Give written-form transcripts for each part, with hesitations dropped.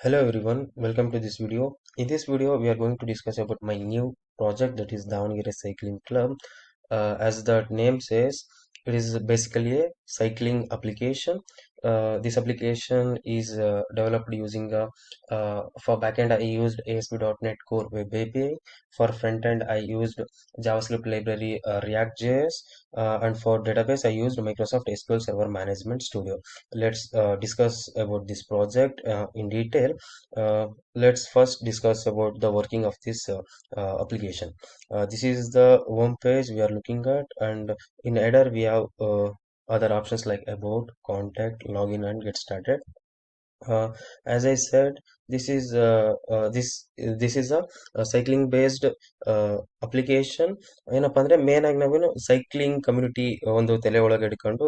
Hello everyone, welcome to this video. In this video, we are going to discuss about my new project, that is Davangere Cycling Club. As the name says, it is basically a cycling application. This application is developed using for backend I used ASP.NET Core Web API. For frontend I used JavaScript library React.js, and for database I used Microsoft SQL Server Management Studio. Let's discuss about this project in detail. Let's first discuss about the working of this application. This is the home page we are looking at, and in header we have other options like about, contact, login, and get started. uh, as I said, this is a cycling based application. ಏನಪ್ಪಾ ಅಂದ್ರೆ main ಆಗಿ ನಾವೇನು cycling community ಒಂದು ತಲೆ ಒಳಗೆ ಇಟ್ಕೊಂಡು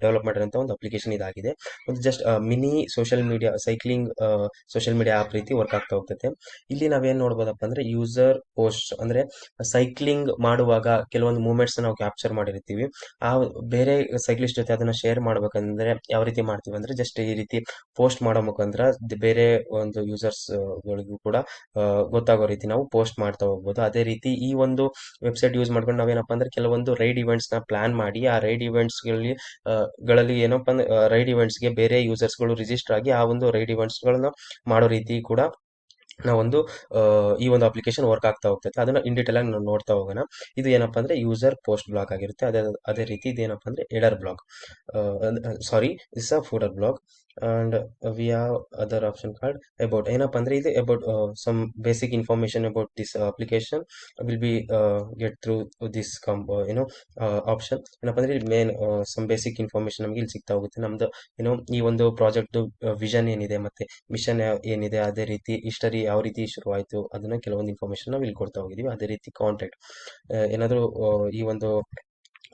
develop ಮಾಡಿರೋಂಥ ಒಂದು ಅಪ್ಲಿಕೇಶನ್ ಇದಾಗಿದೆ. ಒಂದು just mini social media cycling social media app ರೀತಿ ವರ್ಕ್ ಆಗ್ತಾ ಹೋಗ್ತೈತೆ. ಇಲ್ಲಿ ನಾವೇನ್ ನೋಡ್ಬೋದಪ್ಪ ಅಂದ್ರೆ ಯೂಸರ್ ಪೋಸ್ಟ್ ಅಂದ್ರೆ ಸೈಕ್ಲಿಂಗ್ ಮಾಡುವಾಗ ಕೆಲವೊಂದು ಮೂಮೆಂಟ್ಸ್ ನಾವು ಕ್ಯಾಪ್ಚರ್ ಮಾಡಿರ್ತೀವಿ. ಆ ಬೇರೆ ಸೈಕ್ಲಿಸ್ಟ್ ಜೊತೆ ಅದನ್ನ ಶೇರ್ ಮಾಡ್ಬೇಕಂದ್ರೆ ಯಾವ ರೀತಿ ಮಾಡ್ತೀವಿ ಅಂದ್ರೆ ಜಸ್ಟ್ ಈ ರೀತಿ ಪೋಸ್ಟ್ ಮಾಡೋ ಮುಖಾಂತರ ಬೇರೆ ಒಂದು ಯೂಸರ್ಸ್ ಗಳಿಗೂ ಕೂಡ ಗೊತ್ತಾಗೋ ರೀತಿ ನಾವು ಪೋಸ್ಟ್ ಮಾಡ್ತಾ ಹೋಗ್ಬೋದು. ಅದೇ ರೀತಿ ಈ ಒಂದು ವೆಬ್ಸೈಟ್ ಯೂಸ್ ಮಾಡ್ಕೊಂಡು ನಾವೇನಪ್ಪ ಅಂದ್ರೆ ಕೆಲವೊಂದು ರೈಡ್ ಇವೆಂಟ್ಸ್ ನ ಪ್ಲಾನ್ ಮಾಡಿ ಆ ರೈಡ್ ಇವೆಂಟ್ಸ್ ಗಳಲ್ಲಿ ಏನಪ್ಪ ಅಂದ್ರೆ ರೈಡ್ ಇವೆಂಟ್ಸ್ ಗೆ ಬೇರೆ ಯೂಸರ್ಸ್ ಗಳು ರಿಜಿಸ್ಟರ್ ಆಗಿ ಆ ಒಂದು ರೈಡ್ ಇವೆಂಟ್ಸ್ ಗಳನ್ನ ಮಾಡೋ ರೀತಿ ಕೂಡ ನಾವೊಂದು ಈ ಒಂದು ಅಪ್ಲಿಕೇಶನ್ ವರ್ಕ್ ಆಗ್ತಾ ಹೋಗ್ತೈತೆ. ಅದನ್ನ ಇನ್ ಡೀಟೇಲ್ ಆಗಿ ನಾವು ನೋಡ್ತಾ ಹೋಗೋಣ. ಇದು ಏನಪ್ಪಾ ಅಂದ್ರೆ ಯೂಸರ್ ಪೋಸ್ಟ್ ಬ್ಲಾಕ್ ಆಗಿರುತ್ತೆ. ಅದೇ ರೀತಿ ಇದು ಏನಪ್ಪಾ ಅಂದ್ರೆ header block, sorry, is a footer block. And we have other option card about. ಏನಪ್ಪಾ ಅಂದ್ರೆ ಇದು about some basic information about this application will be get through this option. ಏನಪ್ಪಾ ಅಂದ್ರೆ ಮೇನ್ ಸಮ್ ಬೇಸಿಕ್ ಇನ್ಫಾರ್ಮೇಶನ್ ನಮಗೆ ಇಲ್ಲಿ ಸಿಗ್ತಾ ಹೋಗುತ್ತೆ. ನಮ್ದು ಈ ಒಂದು ಪ್ರಾಜೆಕ್ಟ್ ವಿಷನ್ ಏನಿದೆ ಮತ್ತೆ ಮಿಷನ್ ಏನಿದೆ, ಅದೇ ರೀತಿ ಹಿಸ್ಟರಿ ಯಾವ ರೀತಿ ಶುರುವಾಯಿತು ಅದನ್ನ ಕೆಲವೊಂದು ಇನ್ಫಾರ್ಮೇಶನ್ ನಾವು ಇಲ್ಲಿ ಕೊಡ್ತಾ ಹೋಗಿದೀವಿ. ಅದೇ ರೀತಿ ಕಾಂಟ್ಯಾಕ್ಟ್, ಏನಾದರೂ ಈ ಒಂದು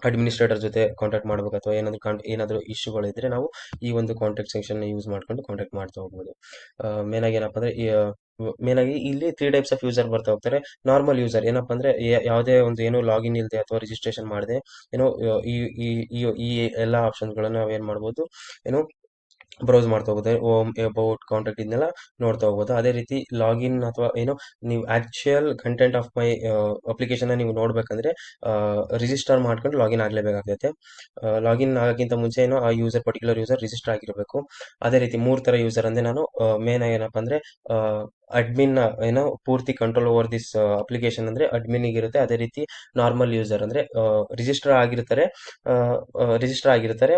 ಅಡ್ಮಿನಿಸ್ಟ್ರೇಟರ್ ಜೊತೆ ಕಾಂಟ್ಯಾಕ್ಟ್ ಮಾಡ್ಬೇಕು ಅಥವಾ ಏನಾದರೂ ಇಶ್ಯೂಗಳಿದ್ರೆ ನಾವು ಈ ಒಂದು ಕಾಂಟ್ಯಾಕ್ಟ್ ಸೆಕ್ಷನ್ ಯೂಸ್ ಮಾಡ್ಕೊಂಡು ಕಾಂಟ್ಯಾಕ್ಟ್ ಮಾಡ್ತಾ ಹೋಗ್ಬೋದು. ಮೇನ್ ಆಗಿ ಏನಪ್ಪಾ ಅಂದ್ರೆ ಮೇನ್ ಆಗಿ ಇಲ್ಲಿ 3 ಟೈಪ್ಸ್ ಆಫ್ ಯೂಸರ್ ಬರ್ತಾ ಹೋಗ್ತಾರೆ. ನಾರ್ಮಲ್ ಯೂಸರ್ ಏನಪ್ಪಾ ಅಂದ್ರೆ ಯಾವುದೇ ಒಂದು ಏನೋ ಲಾಗಿನ್ ಇಲ್ಲದೆ ಅಥವಾ ರಿಜಿಸ್ಟ್ರೇಷನ್ ಮಾಡದೆ ಏನೋ ಈ ಈ ಈ ಈ ಎಲ್ಲ ಆಪ್ಷನ್ಗಳನ್ನ ನಾವೇನ್ ಮಾಡ್ಬೋದು, ಏನೋ ಬ್ರೌಸ್ ಮಾಡ್ತಾ ಹೋಗುತ್ತೆ. ಹೋಮ್, ಅಬೌಟ್, ಕಾಂಟ್ಯಾಕ್ಟ್ ಇದನ್ನೆಲ್ಲ ನೋಡ್ತಾ ಹೋಗ್ಬೋದು. ಅದೇ ರೀತಿ ಲಾಗಿನ್ ಅಥವಾ ನೀವು actual content of my application ನೀವು ನೋಡ್ಬೇಕಂದ್ರೆ ರಿಜಿಸ್ಟರ್ ಮಾಡ್ಕೊಂಡು ಲಾಗಿನ್ ಆಗ್ಲೇಬೇಕಾಗ್ತೈತೆ. ಲಾಗಿನ್ ಆಗೋಕ್ಕಿಂತ ಮುಂಚೆ ಆ ಪರ್ಟಿಕ್ಯುಲರ್ ಯೂಸರ್ ರಿಜಿಸ್ಟರ್ ಆಗಿರಬೇಕು. ಅದೇ ರೀತಿ 3 ತರ ಯೂಸರ್ ಅಂದ್ರೆ ನಾನು ಮೇನ್ ಆಗಿ ಏನಪ್ಪಾ ಅಂದ್ರೆ ಅಡ್ಮಿನ್ ಪೂರ್ತಿ ಕಂಟ್ರೋಲ್ ಓವರ್ ದಿಸ್ ಅಪ್ಲಿಕೇಶನ್ ಅಂದ್ರೆ ಅಡ್ಮಿನ್ ಇರುತ್ತೆ. ಅದೇ ರೀತಿ ನಾರ್ಮಲ್ ಯೂಸರ್ ಅಂದ್ರೆ ರಿಜಿಸ್ಟರ್ ಆಗಿರ್ತಾರೆ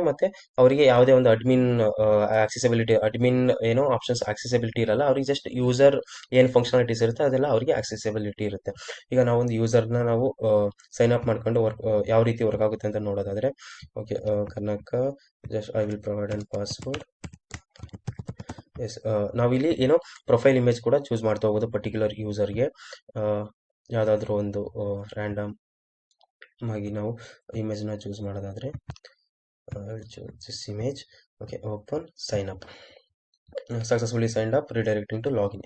ಮತ್ತೆ ಅವರಿಗೆ ಯಾವುದೇ ಒಂದು ಅಡ್ಮಿನ್ ಆಪ್ಷನ್ಸ್ ಆಕ್ಸೆಸಿಬಿಲಿಟಿ ಇರಲ್ಲ. ಅವ್ರಿಗೆ ಜಸ್ಟ್ ಯೂಸರ್ ಏನ್ ಫಂಕ್ಷನಾಲಿಟೀಸ್ ಇರುತ್ತೆ ಅದೆಲ್ಲ ಅವರಿಗೆ ಆಕ್ಸೆಸಿಬಿಲಿಟಿ ಇರುತ್ತೆ. ಈಗ ನಾವೊಂದು ಯೂಸರ್ನ ನಾವು ಸೈನ್ ಅಪ್ ಮಾಡ್ಕೊಂಡು ಯಾವ ರೀತಿ ವರ್ಕ್ ಆಗುತ್ತೆ ಅಂತ ನೋಡೋದಾದ್ರೆ, okay, Karnataka, just I will provide and password. Yes, ನಾವಿಲ್ಲಿ ಪ್ರೊಫೈಲ್ ಇಮೇಜ್ ಕೂಡ ಚೂಸ್ ಮಾಡ್ತಾ ಹೋಗೋದು ಪರ್ಟಿಕ್ಯುಲರ್ ಯೂಸರ್ಗೆ. ಯಾವುದಾದ್ರೂ ಒಂದು ರ್ಯಾಂಡಮ್ ಆಗಿ ನಾವು ಇಮೇಜ್ನ ಚೂಸ್ ಮಾಡೋದಾದ್ರೆ this image. Okay, open, sign up. Successfully signed up, redirecting to login.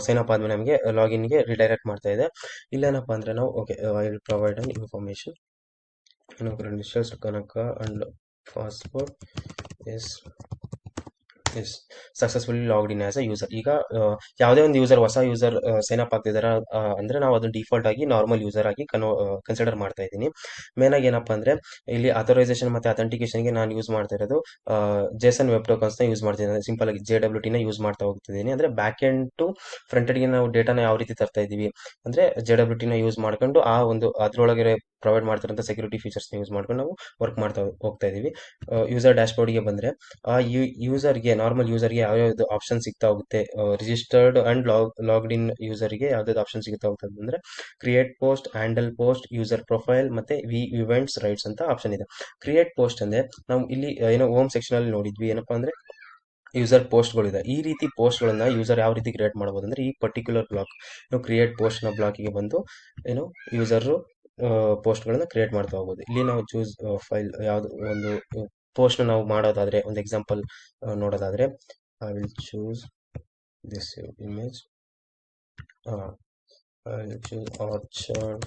Sign up ಆದ್ಮೇಲೆ ನಮಗೆ ಲಾಗಿನ್ಗೆ ರಿಡೈರೆಕ್ಟ್ ಮಾಡ್ತಾ ಇದೆ. ಇಲ್ಲೇನಪ್ಪ ಅಂದ್ರೆ ನಾವು okay, I will provide an information, credentials to Kanaka and password. Yes, yes, successfully logged in as a user. ಈಗ ಯಾವುದೇ ಒಂದು ಯೂಸರ್ ಹೊಸ ಯೂಸರ್ ಸೈನ್ ಅಪ್ ಆಗ್ತಿದಾರ ಅಂದ್ರೆ ನಾವು ಅದನ್ನ ಡಿಫಾಲ್ಟ್ ಆಗಿ ನಾರ್ಮಲ್ ಯೂಸರ್ ಆಗಿ ಕನ್ಸಿಡರ್ ಮಾಡ್ತಾ ಇದ್ದೀನಿ. ಮೇನ್ ಆಗಿ ಏನಪ್ಪಾ ಅಂದ್ರೆ ಇಲ್ಲಿ ಅಥರೈಸೇಷನ್ ಮತ್ತೆ ಅಥೆಂಟಿಕೇಶನ್ಗೆ ನಾನು ಯೂಸ್ ಮಾಡ್ತಾ ಇರೋದು ಜೇಸನ್ ವೆಬ್ ಟೋಕನ್ಸ್ ನ ಯೂಸ್ ಮಾಡ್ತಿದ್ದೀನಿ. ಸಿಂಪಲ್ ಆಗಿ JWT ನ ಯೂಸ್ ಮಾಡ್ತಾ ಹೋಗ್ತಿದ್ದೀನಿ. ಅಂದ್ರೆ back end to front end ಗೆ ನಾವು ಡೇಟಾನ ಯಾವ ರೀತಿ ತರ್ತಾ ಇದೀವಿ ಅಂದ್ರೆ JWT ನ ಯೂಸ್ ಮಾಡ್ಕೊಂಡು ಆ ಒಂದು ಅದ್ರೊಳಗೆ ಪ್ರೊವೈಡ್ ಮಾಡ್ತಿರೋಂಥ ಸೆಕ್ಯೂರಿಟಿ ಫೀಚರ್ಸ್ ಯೂಸ್ ಮಾಡ್ಕೊಂಡು ನಾವು ವರ್ಕ್ ಮಾಡ್ತಾ ಹೋಗ್ತಾ ಇದೀವಿ. ಯೂಸರ್ ಡ್ಯಾಶ್ಬೋರ್ಡ್ ಗೆ ಬಂದ್ರೆ ಆ ಯೂಸರ್ಗೆ ನಾರ್ಮಲ್ ಯೂಸರ್ಗೆ ಯಾವ್ಯಾವ್ದು ಆಪ್ಷನ್ ಸಿಗ್ತಾ ಹೋಗುತ್ತೆ, ರಿಜಿಸ್ಟರ್ಡ್ ಅಂಡ್ ಲಾಗ್ಡ್ ಇನ್ ಯೂಸರ್ಗೆ ಯಾವ್ದಾವ್ದು ಆಪ್ಷನ್ ಸಿಗ್ತಾ ಹೋಗ್ತದೆ ಅಂದ್ರೆ create post, handle post, user profile ಮತ್ತೆ ಇವೆಂಟ್ಸ್ ರೈಟ್ಸ್ ಅಂತ ಆಪ್ಷನ್ ಇದೆ. ಕ್ರಿಯೇಟ್ ಪೋಸ್ಟ್ ಅಂದ್ರೆ ನಾವು ಇಲ್ಲಿ ಹೋಮ್ ಸೆಕ್ಷನ್ ಅಲ್ಲಿ ನೋಡಿದ್ವಿ. ಏನಪ್ಪಾ ಅಂದ್ರೆ ಯೂಸರ್ ಪೋಸ್ಟ್ಗಳಿದೆ. ಈ ರೀತಿ ಪೋಸ್ಟ್ಗಳನ್ನ ಯೂಸರ್ ಯಾವ ರೀತಿ ಕ್ರಿಯೇಟ್ ಮಾಡಬಹುದು ಅಂದ್ರೆ ಈ ಪರ್ಟಿಕ್ಯುಲರ್ ಬ್ಲಾಕ್ ಕ್ರಿಯೇಟ್ ಪೋಸ್ಟ್ ನ ಬ್ಲಾಕಿಗೆ ಬಂದು ಯೂಸರ್ ಪೋಸ್ಟ್ಗಳನ್ನ ಕ್ರಿಯೇಟ್ ಮಾಡ್ತಾ ಹೋಗ್ಬೋದು. ಇಲ್ಲಿ ನಾವು ಚೂಸ್ ಫೈಲ್ ಯಾವ್ದು ಒಂದು ಪೋಸ್ಟ್ ನಾವು ಮಾಡೋದಾದ್ರೆ ಒಂದು ಎಕ್ಸಾಂಪಲ್ ನೋಡೋದಾದ್ರೆ I will choose this image. I will choose orchard,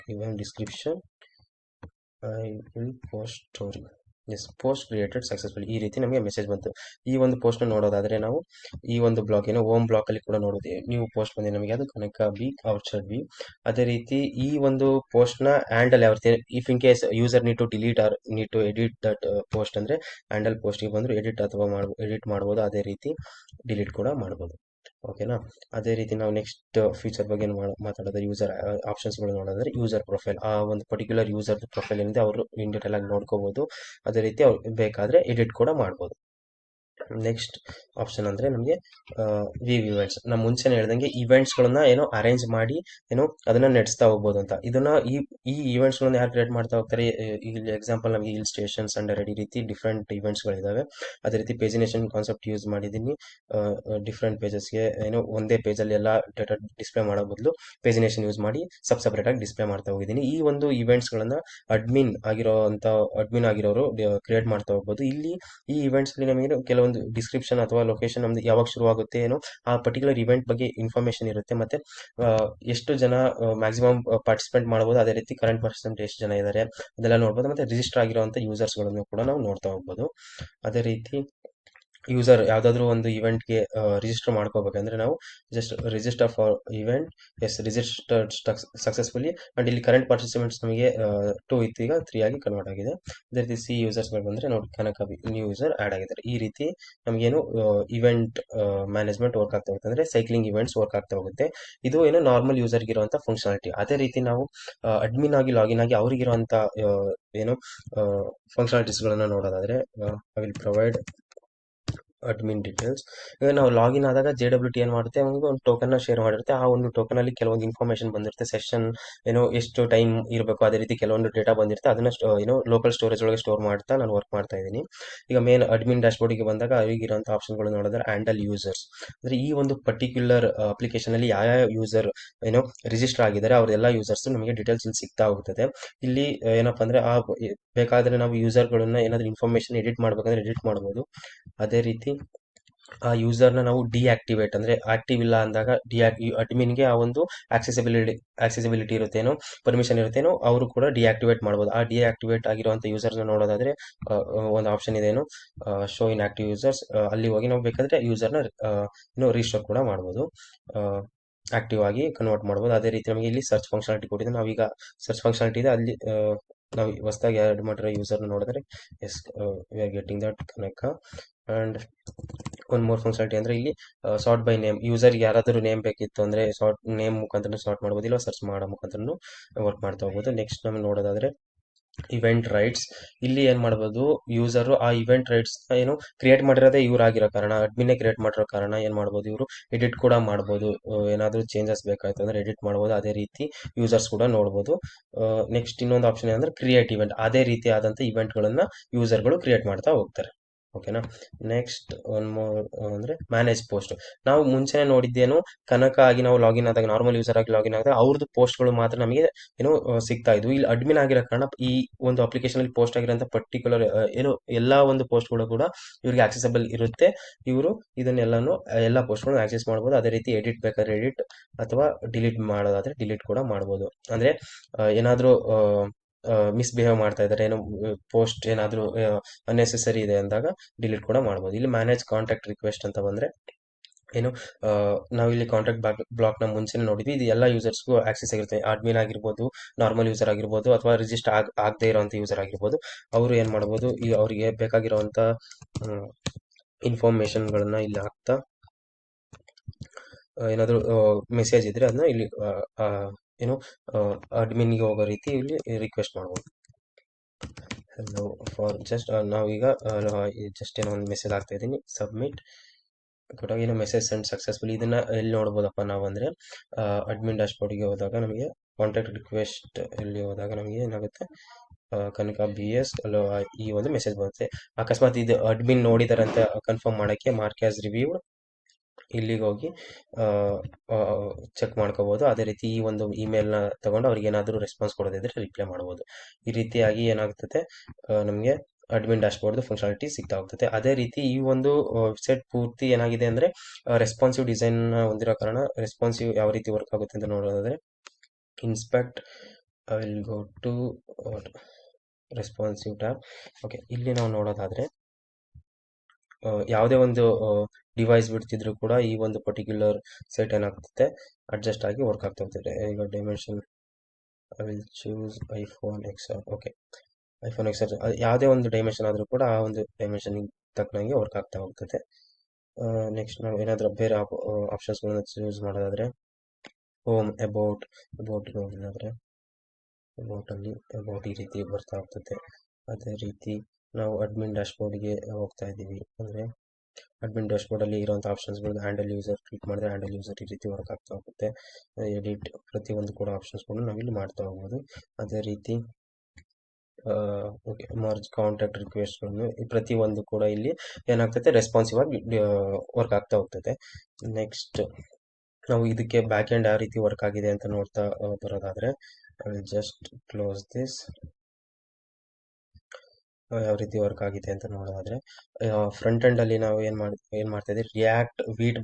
given description. I will post story. Yes post created successful ಈ ರೀತಿ ನಮಗೆ ಮೆಸೇಜ್ ಬಂತು. ಈ ಒಂದು ಪೋಸ್ಟ್ನ ನೋಡೋದಾದರೆ ನಾವು ಈ ಒಂದು ಬ್ಲಾಕ್ ಏನೋ ಹೋಮ್ ಬ್ಲಾಕಲ್ಲಿ ಕೂಡ ನೋಡೋದು ನೀವು ಪೋಸ್ಟ್ ಬಂದಿದೆ ನಮಗೆ ಅದು ಕನಕ ಬಿ ಔಟ್ಸೈಡ್ ಬಿ. ಅದೇ ರೀತಿ ಈ ಒಂದು ಪೋಸ್ಟ್ನ ಹ್ಯಾಂಡಲ್ ಯಾವ ರೀತಿ if in case user need to delete or need to edit that post ಅಂದರೆ ಹ್ಯಾಂಡಲ್ ಪೋಸ್ಟಿಗೆ ಬಂದರೂ ಎಡಿಟ್ ಅಥವಾ ಎಡಿಟ್ ಮಾಡ್ಬೋದು, ಅದೇ ರೀತಿ ಡಿಲೀಟ್ ಕೂಡ ಮಾಡ್ಬೋದು. ಓಕೆನಾ. ಅದೇ ರೀತಿ ನಾವು ನೆಕ್ಸ್ಟ್ ಫೀಚರ್ ಬಗ್ಗೆ ಮಾತಾಡೋದು ಯೂಸರ್ ಆಪ್ಷನ್ಸ್ಗಳು ನೋಡೋದಾದ್ರೆ ಯೂಸರ್ ಪ್ರೊಫೈಲ್ ಆ ಒಂದು ಪರ್ಟಿಕ್ಯುಲರ್ ಯೂಸರ್ ಪ್ರೊಫೈಲ್ ಏನಿದೆ ಅವರು ಇನ್ ಡೀಟೇಲ್ ಆಗಿ ನೋಡ್ಕೋಬಹುದು. ಅದೇ ರೀತಿ ಅವ್ರು ಬೇಕಾದ್ರೆ ಎಡಿಟ್ ಕೂಡ ಮಾಡ್ಬೋದು. ನೆಕ್ಸ್ಟ್ ಆಪ್ಷನ್ ಅಂದರೆ ನಮಗೆ ವೀವ್ ಇವೆಂಟ್ಸ್. ನಾನು ಮುಂಚೆನೇ ಹೇಳ್ದಂಗೆ ಇವೆಂಟ್ಸ್ಗಳನ್ನ ಏನೋ ಅರೇಂಜ್ ಮಾಡಿ ಏನೋ ಅದನ್ನ ನಡೆಸ್ತಾ ಹೋಗ್ಬೋದು ಅಂತ. ಇದನ್ನ ಈ ಇವೆಂಟ್ಸ್ಗಳನ್ನ ಯಾರು ಕ್ರಿಯೇಟ್ ಮಾಡ್ತಾ ಹೋಗ್ತಾರೆ, ಇಲ್ಲಿ ಎಕ್ಸಾಂಪಲ್ ನಮಗೆ ಹಿಲ್ ಸ್ಟೇಷನ್ ಸಂಡೇ ರೆಡಿ ರೀತಿ ಡಿಫ್ರೆಂಟ್ ಇವೆಂಟ್ಸ್ಗಳಿದ್ದಾವೆ. ಅದೇ ರೀತಿ ಪೇಜಿನೇಷನ್ ಕಾನ್ಸೆಪ್ಟ್ ಯೂಸ್ ಮಾಡಿದ್ದೀನಿ. ಡಿಫ್ರೆಂಟ್ ಪೇಜಸ್ಗೆ ಏನೋ ಒಂದೇ ಪೇಜಲ್ಲಿ ಎಲ್ಲ ಡೇಟಾ ಡಿಸ್ಪ್ಲೇ ಮಾಡೋ ಬದಲು ಪೇಜಿನೇಷನ್ ಯೂಸ್ ಮಾಡಿ ಸಪ್ರೇಟಾಗಿ ಡಿಸ್ಪ್ಲೇ ಮಾಡ್ತಾ ಹೋಗಿದ್ದೀನಿ. ಈ ಒಂದು ಇವೆಂಟ್ಸ್ಗಳನ್ನ ಅಡ್ಮಿನ್ ಆಗಿರೋರು ಕ್ರಿಯೇಟ್ ಮಾಡ್ತಾ ಹೋಗ್ಬೋದು. ಇಲ್ಲಿ ಈ ಇವೆಂಟ್ಸ್ ಅಲ್ಲಿ ನಮಗೆ ಕೆಲವೊಂದು ಡಿಸ್ಕ್ರಿಪ್ಷನ್ ಅಥವಾ ಲೊಕೇಶನ್ ನಮ್ದು ಯಾವಾಗ ಶುರು ಆಗುತ್ತೆ ಏನೋ ಆ ಪರ್ಟಿಕ್ಯುಲರ್ ಇವೆಂಟ್ ಬಗ್ಗೆ ಇನ್ಫಾರ್ಮೇಶನ್ ಇರುತ್ತೆ. ಮತ್ತೆ ಎಷ್ಟು ಜನ ಮ್ಯಾಕ್ಸಿಮಮ್ ಪಾರ್ಟಿಸಿಪೇಟ್ ಮಾಡಬಹುದು, ಅದೇ ರೀತಿ ಕರೆಂಟ್ ಪರ್ಸೆಂಟ್ ಎಷ್ಟು ಜನ ಇದ್ದಾರೆ ಅದೆಲ್ಲ ನೋಡ್ಬೋದು. ಮತ್ತೆ ರಿಜಿಸ್ಟರ್ ಆಗಿರುವಂಥ ಯೂಸರ್ಸ್ಗಳನ್ನು ಕೂಡ ನಾವು ನೋಡ್ತಾ ಹೋಗ್ಬೋದು. ಅದೇ ರೀತಿ ಯೂಸರ್ ಯಾವುದಾದ್ರೂ ಒಂದು ಇವೆಂಟ್ಗೆ ರಿಜಿಸ್ಟರ್ ಮಾಡ್ಕೋಬೇಕಂದ್ರೆ ನಾವು just register for event, yes registered successfully and ಇಲ್ಲಿ ಕರೆಂಟ್ ಪಾರ್ಟಿಸಿಪೆಂಟ್ಸ್ ನಮಗೆ 2 ಇತ್ತು, ಈಗ 3 ಆಗಿ ಕನ್ವರ್ಟ್ ಆಗಿದೆ. ಅದೇ ರೀತಿ ಸಿ ಯೂಸರ್ಸ್ಗಳು ಬಂದರೆ ನೋಡಿ ಕನಕ ನ್ಯೂ ಯೂಸರ್ ಆ್ಯಡ್ ಆಗಿದ್ದಾರೆ. ಈ ರೀತಿ ನಮಗೇನು ಇವೆಂಟ್ ಮ್ಯಾನೇಜ್ಮೆಂಟ್ ವರ್ಕ್ ಆಗ್ತಾ ಹೋಗುತ್ತೆ, ಅಂದರೆ ಸೈಕ್ಲಿಂಗ್ ಇವೆಂಟ್ಸ್ ವರ್ಕ್ ಆಗ್ತಾ ಹೋಗುತ್ತೆ. ಇದು ಏನು ನಾರ್ಮಲ್ ಯೂಸರ್ಗೆ ಇರುವಂಥ ಫಂಕ್ಷನಾಲಿಟಿ. ಅದೇ ರೀತಿ ನಾವು ಅಡ್ಮಿನ್ ಆಗಿ ಲಾಗಿನ್ ಆಗಿ ಅವರಿಗಿರುವಂಥ ಏನು ಫಂಕ್ಷನಾಲಿಟೀಸ್ಗಳನ್ನು ನೋಡೋದಾದರೆ I will provide admin details. ಈಗ ನಾವು ಲಾಗಿನ್ ಆದಾಗ JWT ಏನು ಮಾಡುತ್ತೆ, ನಮಗೆ ಒಂದು ಟೋಕನ್ನ ಶೇರ್ ಮಾಡಿರುತ್ತೆ. ಆ ಒಂದು ಟೋಕನಲ್ಲಿ ಕೆಲವೊಂದು ಇನ್ಫಾರ್ಮೇಷನ್ ಬಂದಿರುತ್ತೆ, ಸೆಷನ್ ಏನೋ ಎಷ್ಟು ಟೈಮ್ ಇರಬೇಕು, ಅದೇ ರೀತಿ ಕೆಲವೊಂದು ಡೇಟಾ ಬಂದಿರುತ್ತೆ. ಅದನ್ನ ಏನೋ ಲೋಕಲ್ ಸ್ಟೋರೇಜ್ ಒಳಗೆ ಸ್ಟೋರ್ ಮಾಡ್ತಾ ನಾನು ವರ್ಕ್ ಮಾಡ್ತಾ ಇದ್ದೀನಿ. ಈಗ ಮೇನ್ ಅಡ್ಮಿನ್ ಡ್ಯಾಶ್ಬೋರ್ಡಿಗೆ ಬಂದಾಗ ಅವರಿಗಿರುವಂಥ ಆಪ್ಷನ್ಗಳು ನೋಡಿದ್ರೆ ಹ್ಯಾಂಡಲ್ ಯೂಸರ್ಸ್ ಅಂದರೆ ಈ ಒಂದು ಪರ್ಟಿಕ್ಯುಲರ್ ಅಪ್ಲಿಕೇಶನಲ್ಲಿ ಯಾವ ಯೂಸರ್ ಏನೋ ರಿಜಿಸ್ಟರ್ ಆಗಿದ್ದಾರೆ ಅವರೆಲ್ಲ ಯೂಸರ್ಸ್ ನಮಗೆ ಡೀಟೇಲ್ಸ್ ಇಲ್ಲಿ ಸಿಗ್ತಾ ಹೋಗ್ತದೆ. ಇಲ್ಲಿ ಏನಪ್ಪ ಅಂದರೆ ಬೇಕಾದರೆ ನಾವು ಯೂಸರ್ಗಳನ್ನ ಏನಾದರೂ ಇನ್ಫಾರ್ಮೇಷನ್ ಎಡಿಟ್ ಮಾಡ್ಬೇಕಂದ್ರೆ ಎಡಿಟ್ ಮಾಡ್ಬೋದು. ಅದೇ ರೀತಿ ಆ ಯೂಸರ್ನ ನಾವು ಡಿಆಕ್ಟಿವೇಟ್ ಅಂದರೆ ಆಕ್ಟಿವ್ ಇಲ್ಲ ಅಂದಾಗ ಅಡ್ಮಿನ್ಗೆ ಆ ಒಂದು ಆಕ್ಸೆಸಿಬಿಲಿಟಿ ಇರುತ್ತೇನೋ, ಪರ್ಮಿಷನ್ ಇರುತ್ತೇನೋ ಅವರು ಕೂಡ ಡಿಆಕ್ಟಿವೇಟ್ ಮಾಡ್ಬೋದು. ಆ ಡಿಆಕ್ಟಿವೇಟ್ ಆಗಿರುವಂಥ ಯೂಸರ್ನ ನೋಡೋದಾದ್ರೆ ಒಂದು ಆಪ್ಷನ್ ಇದೆ ಏನು ಶೋ ಇನ್ ಆಕ್ಟಿವ್ ಯೂಸರ್ಸ್, ಅಲ್ಲಿ ಹೋಗಿ ನಾವು ಬೇಕಾದರೆ ಯೂಸರ್ನ ರೀಸ್ಟೋರ್ ಕೂಡ ಮಾಡ್ಬೋದು, ಆಕ್ಟಿವ್ ಆಗಿ ಕನ್ವರ್ಟ್ ಮಾಡ್ಬೋದು. ಅದೇ ರೀತಿ ನಮಗೆ ಇಲ್ಲಿ ಸರ್ಚ್ ಫಂಕ್ಷನಾಲಿಟಿ ಕೊಟ್ಟಿದೆ. ನಾವೀಗ ಸರ್ಚ್ ಫಂಕ್ಷನಾಲಿಟಿ ಇದೆ ಅಲ್ಲಿ ನಾವು ಹೊಸದಾಗಿ ಆ್ಯಡ್ ಮಾಡಿರೋ ಯೂಸರ್ನ ನೋಡಿದ್ರೆ yes we are getting that connect. And ಒಂದು ಮೋರ್ ಫಂಕ್ಷನಾಲಿಟಿ ಅಂದರೆ ಇಲ್ಲಿ ಸಾರ್ಟ್ ಬೈ ನೇಮ್, ಯೂಸರ್ಗೆ ಯಾರಾದರೂ ನೇಮ್ ಬೇಕಿತ್ತು ಅಂದರೆ ಸಾರ್ಟ್ ನೇಮ್ ಮುಖಾಂತರ ಸಾರ್ಟ್ ಮಾಡ್ಬೋದು, ಇಲ್ಲ ಸರ್ಚ್ ಮಾಡೋ ಮುಖಾಂತರ ವರ್ಕ್ ಮಾಡ್ತಾ ಹೋಗ್ಬೋದು. ನೆಕ್ಸ್ಟ್ ನಮಗೆ ನೋಡೋದಾದರೆ ಇವೆಂಟ್ ರೈಟ್ಸ್. ಇಲ್ಲಿ ಏನು ಮಾಡ್ಬೋದು, ಯೂಸರು ಆ ಇವೆಂಟ್ ರೈಟ್ಸ್ನ ಏನು ಕ್ರಿಯೇಟ್ ಮಾಡಿರೋದೇ ಇವ್ರು ಆಗಿರೋ ಕಾರಣ, ಅಡ್ಮಿನ್ನೇ ಕ್ರಿಯೇಟ್ ಮಾಡಿರೋ ಕಾರಣ ಏನು ಮಾಡ್ಬೋದು, ಇವರು ಎಡಿಟ್ ಕೂಡ ಮಾಡ್ಬೋದು. ಏನಾದರೂ ಚೇಂಜಸ್ ಬೇಕಾಯ್ತು ಅಂದರೆ ಎಡಿಟ್ ಮಾಡ್ಬೋದು. ಅದೇ ರೀತಿ ಯೂಸರ್ಸ್ ಕೂಡ ನೋಡ್ಬೋದು. ನೆಕ್ಸ್ಟ್ ಇನ್ನೊಂದು ಆಪ್ಷನ್ ಏನಂದರೆ ಕ್ರಿಯೇಟ್ ಇವೆಂಟ್, ಅದೇ ರೀತಿ ಆದಂಥ ಇವೆಂಟ್ಗಳನ್ನು ಯೂಸರ್ಗಳು ಕ್ರಿಯೇಟ್ ಮಾಡ್ತಾ ಹೋಗ್ತಾರೆ. ಓಕೆನಾ. ನೆಕ್ಸ್ಟ್ ಒನ್ ಮೋರ್ ಅಂದರೆ ಮ್ಯಾನೇಜ್ ಪೋಸ್ಟ್. ನಾವು ಮುಂಚೆನೇ ನೋಡಿದ್ದೇನು ಕನಕ ಆಗಿ ನಾವು ಲಾಗಿನ್ ಆದಾಗ ನಾರ್ಮಲ್ ಯೂಸರ್ ಆಗಿ ಲಾಗಿನ್ ಆದಾಗ ಅವ್ರದ್ದು ಪೋಸ್ಟ್ಗಳು ಮಾತ್ರ ನಮಗೆ ಏನೋ ಸಿಗ್ತಾ ಇದ್ವು. ಇಲ್ಲಿ ಅಡ್ಮಿನ್ ಆಗಿರೋ ಕಾರಣ ಈ ಒಂದು ಅಪ್ಲಿಕೇಶನಲ್ಲಿ ಪೋಸ್ಟ್ ಆಗಿರೋಂಥ ಪರ್ಟಿಕ್ಯುಲರ್ ಏನು ಎಲ್ಲ ಒಂದು ಪೋಸ್ಟ್ಗಳು ಕೂಡ ಇವರಿಗೆ ಆಕ್ಸೆಸಬಲ್ ಇರುತ್ತೆ. ಇವರು ಇದನ್ನೆಲ್ಲನೂ ಎಲ್ಲ ಪೋಸ್ಟ್ಗಳನ್ನು ಆಕ್ಸೆಸ್ ಮಾಡ್ಬೋದು. ಅದೇ ರೀತಿ ಎಡಿಟ್ ಬೇಕಾದ್ರೆ ಎಡಿಟ್ ಅಥವಾ ಡಿಲೀಟ್ ಮಾಡೋದಾದರೆ ಡಿಲೀಟ್ ಕೂಡ ಮಾಡ್ಬೋದು. ಅಂದರೆ ಏನಾದರೂ ಮಿಸ್ಬಿಹೇವ್ ಮಾಡ್ತಾ ಇದ್ದಾರೆ, ಏನೋ ಪೋಸ್ಟ್ ಏನಾದರೂ ಅನ್ನೆಸೆಸರಿ ಇದೆ ಅಂದಾಗ ಡಿಲೀಟ್ ಕೂಡ ಮಾಡ್ಬೋದು. ಇಲ್ಲಿ ಮ್ಯಾನೇಜ್ ಕಾಂಟ್ಯಾಕ್ಟ್ ರಿಕ್ವೆಸ್ಟ್ ಅಂತ ಬಂದರೆ ಏನು ನಾವಿಲ್ಲಿ ಕಾಂಟ್ಯಾಕ್ಟ್ ಬ್ಲಾಕ್ನ ಮುಂಚೆನೇ ನೋಡಿದ್ವಿ. ಇದು ಎಲ್ಲ ಯೂಸರ್ಸ್ಗೂ ಆಕ್ಸೆಸ್ ಆಗಿರುತ್ತೆ. ಅಡ್ಮಿನ್ ಆಗಿರ್ಬೋದು, ನಾರ್ಮಲ್ ಯೂಸರ್ ಆಗಿರ್ಬೋದು, ಅಥವಾ ರಿಜಿಸ್ಟರ್ ಆಗದೇ ಇರೋವಂಥ ಯೂಸರ್ ಆಗಿರ್ಬೋದು. ಅವರು ಏನು ಮಾಡ್ಬೋದು, ಈ ಅವರಿಗೆ ಬೇಕಾಗಿರೋವಂಥ ಇನ್ಫಾರ್ಮೇಷನ್ಗಳನ್ನ ಇಲ್ಲಿ ಹಾಕ್ತಾ ಏನಾದರೂ ಮೆಸೇಜ್ ಇದ್ದರೆ ಅದನ್ನ ಇಲ್ಲಿ ಏನು ಅಡ್ಮಿನ್ಗೆ ಹೋಗೋ ರೀತಿ ಇಲ್ಲಿ ರಿಕ್ವೆಸ್ಟ್ ಮಾಡ್ಬೋದು. ಹಲೋ ಫಾರ್ ಜಸ್ಟ್ ನಾವೀಗ ಜಸ್ಟ್ ಏನೋ ಒಂದು ಮೆಸೇಜ್ ಆಗ್ತಾ ಇದ್ದೀನಿ, ಸಬ್ಮಿಟ್ ಕೊಟ್ಟಾಗ ಏನೋ ಮೆಸೇಜ್ ಸೆಂಡ್ ಸಕ್ಸಸ್ಫುಲಿ. ಇದನ್ನು ಎಲ್ಲಿ ನೋಡ್ಬೋದಪ್ಪ ನಾವು ಅಂದರೆ ಅಡ್ಮಿನ್ ಡ್ಯಾಶ್ಬೋರ್ಡಿಗೆ ಹೋದಾಗ ನಮಗೆ ಕಾಂಟ್ಯಾಕ್ಟ್ ರಿಕ್ವೆಸ್ಟ್ ಇಲ್ಲಿ ಹೋದಾಗ ನಮಗೆ ಏನಾಗುತ್ತೆ ಕನಕ BS ಈ ಒಂದು ಮೆಸೇಜ್ ಬರುತ್ತೆ. ಅಕಸ್ಮಾತ್ ಇದು ಅಡ್ಮಿನ್ ನೋಡಿದ್ದಾರೆ ಅಂತ ಕನ್ಫರ್ಮ್ ಮಾಡೋಕ್ಕೆ ಮಾರ್ಕ್ ಆಸ್ ರಿವ್ಯೂಡ್ ಇಲ್ಲಿಗೆ ಹೋಗಿ ಚೆಕ್ ಮಾಡ್ಕೋಬೋದು. ಅದೇ ರೀತಿ ಈ ಒಂದು ಇಮೇಲ್ನ ತಗೊಂಡು ಅವ್ರಿಗೆ ಏನಾದರೂ ರೆಸ್ಪಾನ್ಸ್ ಕೊಡೋದಿದ್ರೆ ರಿಪ್ಲೈ ಮಾಡ್ಬೋದು. ಈ ರೀತಿಯಾಗಿ ಏನಾಗ್ತದೆ ನಮಗೆ ಅಡ್ಮಿನ್ ಡ್ಯಾಶ್ಬೋರ್ಡ್ದು ಫಂಕ್ಷನಾಲಿಟಿ ಸಿಗ್ತಾ ಹೋಗ್ತದೆ. ಅದೇ ರೀತಿ ಈ ಒಂದು ವೆಬ್ಸೈಟ್ ಪೂರ್ತಿ ಏನಾಗಿದೆ ಅಂದರೆ ರೆಸ್ಪಾನ್ಸಿವ್ ಡಿಸೈನ್ ಹೊಂದಿರೋ ಕಾರಣ ರೆಸ್ಪಾನ್ಸಿವ್ ಯಾವ ರೀತಿ ವರ್ಕ್ ಆಗುತ್ತೆ ಅಂತ ನೋಡೋದಾದರೆ inspect I will go to responsive tab. Okay, ಇಲ್ಲಿ ನಾವು ನೋಡೋದಾದ್ರೆ ಯಾವುದೇ ಒಂದು ಡಿವೈಸ್ ಬಿಡ್ತಿದ್ರು ಕೂಡ ಈ ಒಂದು ಪರ್ಟಿಕ್ಯುಲರ್ ಸೆಟ್ ಏನಾಗ್ತದೆ ಅಡ್ಜಸ್ಟ್ ಆಗಿ ವರ್ಕ್ ಆಗ್ತಾ ಹೋಗ್ತದೆ. ಈಗ dimension I will choose iPhone X R. Okay, iPhone X R ಯಾವುದೇ ಒಂದು ಡೈಮೆನ್ಷನ್ ಆದರೂ ಕೂಡ ಆ ಒಂದು ಡೈಮೆನ್ಷನ್ ತಕ್ಕನಂಗೆ ವರ್ಕ್ ಆಗ್ತಾ ಹೋಗ್ತದೆ. ನೆಕ್ಸ್ಟ್ ನಾವು ಏನಾದರೂ ಬೇರೆ ಆಪ್ಷನ್ಸ್ಗಳನ್ನ ಚೂಸ್ ಮಾಡೋದಾದ್ರೆ ಹೋಮ್, ಅಬೌಟ್ ನೋಡೋದಾದ್ರೆ ಅಬೌಟ್ ಈ ರೀತಿ ಬರ್ತಾ ಹೋಗ್ತದೆ. ಅದೇ ರೀತಿ ನಾವು ಅಡ್ಮಿನ್ ಡ್ಯಾಶ್ಬೋರ್ಡ್ಗೆ ಹೋಗ್ತಾ ಇದ್ದೀವಿ ಅಂದರೆ ಅಡ್ಮಿನ್ ಡ್ಯಾಶ್ಬೋರ್ಡಲ್ಲಿ ಇರುವಂಥ ಆಪ್ಷನ್ಸ್ಗಳು ಹ್ಯಾಂಡಲ್ ಯೂಸರ್ ಕ್ಲಿಕ್ ಮಾಡಿದ್ರೆ ಹ್ಯಾಂಡಲ್ ಯೂಸರ್ ಈ ರೀತಿ ವರ್ಕ್ ಆಗ್ತಾ ಹೋಗುತ್ತೆ. ಎಡಿಟ್ ಪ್ರತಿಯೊಂದು ಕೂಡ ಆಪ್ಷನ್ಸ್ಗಳು ನಾವಿಲ್ಲಿ ಮಾಡ್ತಾ ಹೋಗ್ಬೋದು. ಅದೇ ರೀತಿ ಓಕೆ, ಮರ್ಜ್ ಕಾಂಟ್ಯಾಕ್ಟ್ ರಿಕ್ವೆಸ್ಟ್ಗಳನ್ನು ಪ್ರತಿಯೊಂದು ಕೂಡ ಇಲ್ಲಿ ಏನಾಗ್ತದೆ ರೆಸ್ಪಾನ್ಸಿವ್ ಆಗಿ ವರ್ಕ್ ಆಗ್ತಾ ಹೋಗ್ತದೆ. ನೆಕ್ಸ್ಟ್ ನಾವು ಇದಕ್ಕೆ ಬ್ಯಾಕ್ ಎಂಡ್ ಯಾವ ರೀತಿ ವರ್ಕ್ ಆಗಿದೆ ಅಂತ ನೋಡ್ತಾ ಬರೋದಾದ್ರೆ ಜಸ್ಟ್ ಕ್ಲೋಸ್ ದಿಸ್. ಯಾವ ರೀತಿ ವರ್ಕ್ ಆಗಿದೆ ಅಂತ ನೋಡೋದಾದ್ರೆ ಫ್ರಂಟ್ ಎಂಡ್ ಅಲ್ಲಿ ನಾವು ಏನ್ ಮಾಡ್ತಾ ಇದ್ದೀವಿ, ರಿಯಾಕ್ಟ್ ವೀಟ್